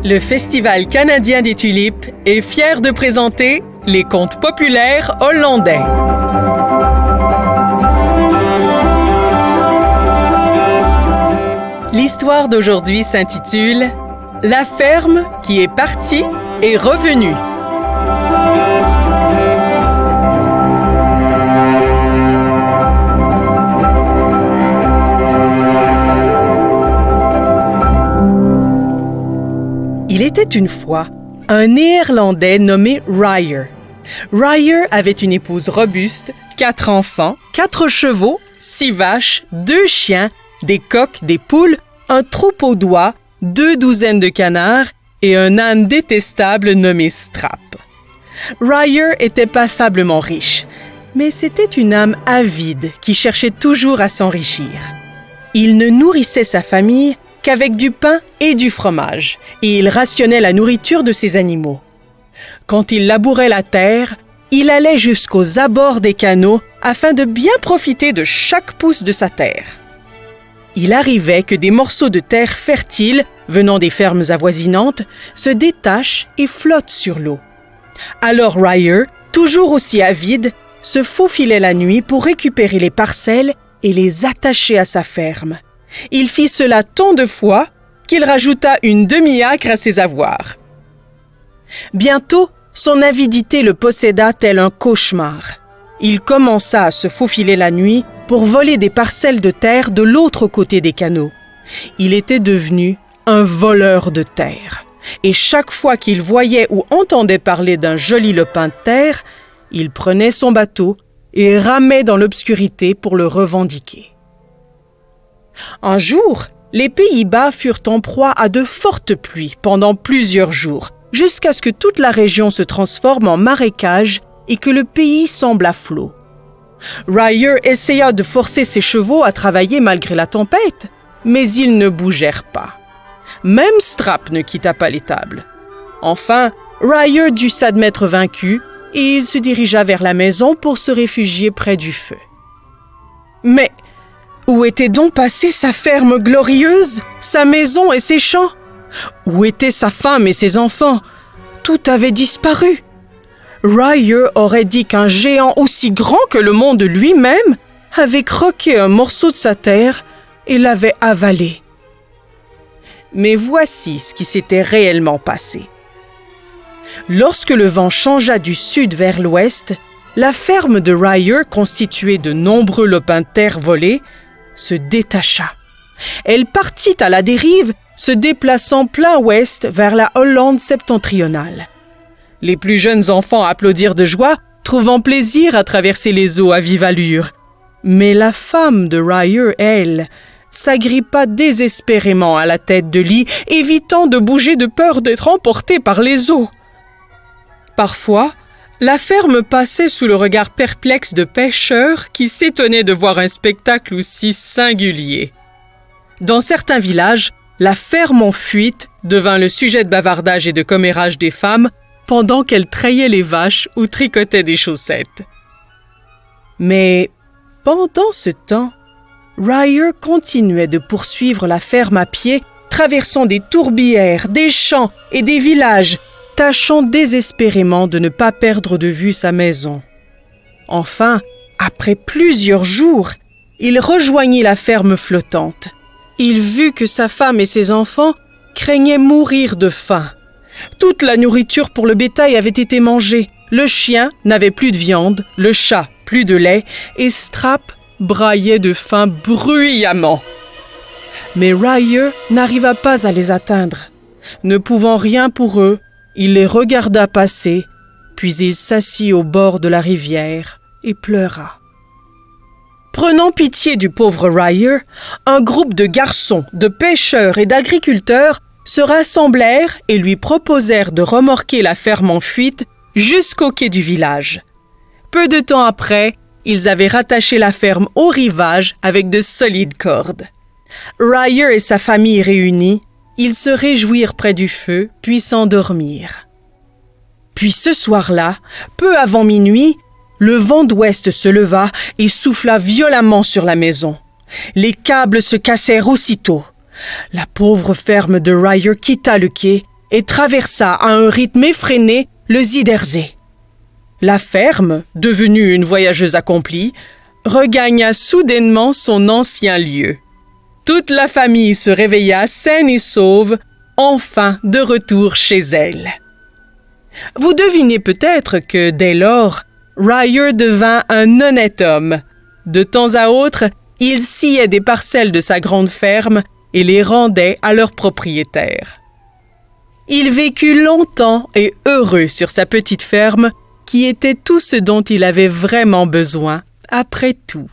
Le Festival canadien des tulipes est fier de présenter les contes populaires hollandais. L'histoire d'aujourd'hui s'intitule « La ferme qui est partie et revenue ». Il était une fois un Néerlandais nommé Ryer. Ryer avait une épouse robuste, 4 enfants, 4 chevaux, 6 vaches, 2 chiens, des coqs, des poules, un troupeau d'oies, 2 douzaines de canards et un âne détestable nommé Strap. Ryer était passablement riche, mais c'était une âme avide qui cherchait toujours à s'enrichir. Il ne nourrissait sa famille qu'avec du pain et du fromage, et il rationnait la nourriture de ses animaux. Quand il labourait la terre, il allait jusqu'aux abords des canaux afin de bien profiter de chaque pouce de sa terre. Il arrivait que des morceaux de terre fertile, venant des fermes avoisinantes, se détachent et flottent sur l'eau. Alors Ryer, toujours aussi avide, se faufilait la nuit pour récupérer les parcelles et les attacher à sa ferme. Il fit cela tant de fois qu'il rajouta une demi-acre à ses avoirs. Bientôt, son avidité le posséda tel un cauchemar. Il commença à se faufiler la nuit pour voler des parcelles de terre de l'autre côté des canaux. Il était devenu un voleur de terre. Et chaque fois qu'il voyait ou entendait parler d'un joli lopin de terre, il prenait son bateau et ramait dans l'obscurité pour le revendiquer. Un jour, les Pays-Bas furent en proie à de fortes pluies pendant plusieurs jours, jusqu'à ce que toute la région se transforme en marécage et que le pays semble à flot. Ryer essaya de forcer ses chevaux à travailler malgré la tempête, mais ils ne bougèrent pas. Même Strap ne quitta pas l'étable. Enfin, Ryer dut s'admettre vaincu et il se dirigea vers la maison pour se réfugier près du feu. Mais où était donc passée sa ferme glorieuse, sa maison et ses champs? Où étaient sa femme et ses enfants? Tout avait disparu. Ryer aurait dit qu'un géant aussi grand que le monde lui-même avait croqué un morceau de sa terre et l'avait avalé. Mais voici ce qui s'était réellement passé. Lorsque le vent changea du sud vers l'ouest, la ferme de Ryer, constituée de nombreux lopins de terre volés, se détacha. Elle partit à la dérive, se déplaçant plein ouest vers la Hollande septentrionale. Les plus jeunes enfants applaudirent de joie, trouvant plaisir à traverser les eaux à vive allure. Mais la femme de Ryer, elle, s'agrippa désespérément à la tête de lit, évitant de bouger de peur d'être emportée par les eaux. Parfois, la ferme passait sous le regard perplexe de pêcheurs qui s'étonnaient de voir un spectacle aussi singulier. Dans certains villages, la ferme en fuite devint le sujet de bavardage et de commérage des femmes pendant qu'elles traillaient les vaches ou tricotaient des chaussettes. Mais pendant ce temps, Ryer continuait de poursuivre la ferme à pied, traversant des tourbières, des champs et des villages, tâchant désespérément de ne pas perdre de vue sa maison. Enfin, après plusieurs jours, il rejoignit la ferme flottante. Il vit que sa femme et ses enfants craignaient mourir de faim. Toute la nourriture pour le bétail avait été mangée. Le chien n'avait plus de viande, le chat plus de lait, et Strap braillait de faim bruyamment. Mais Ryer n'arriva pas à les atteindre. Ne pouvant rien pour eux, il les regarda passer, puis il s'assit au bord de la rivière et pleura. Prenant pitié du pauvre Ryer, un groupe de garçons, de pêcheurs et d'agriculteurs se rassemblèrent et lui proposèrent de remorquer la ferme en fuite jusqu'au quai du village. Peu de temps après, ils avaient rattaché la ferme au rivage avec de solides cordes. Ryer et sa famille réunis, ils se réjouirent près du feu, puis s'endormirent. Puis ce soir-là, peu avant minuit, le vent d'ouest se leva et souffla violemment sur la maison. Les câbles se cassèrent aussitôt. La pauvre ferme de Ryer quitta le quai et traversa à un rythme effréné le Zuyderzee. La ferme, devenue une voyageuse accomplie, regagna soudainement son ancien lieu. Toute la famille se réveilla saine et sauve, enfin de retour chez elle. Vous devinez peut-être que, dès lors, Ryer devint un honnête homme. De temps à autre, il sciait des parcelles de sa grande ferme et les rendait à leurs propriétaires. Il vécut longtemps et heureux sur sa petite ferme, qui était tout ce dont il avait vraiment besoin, après tout.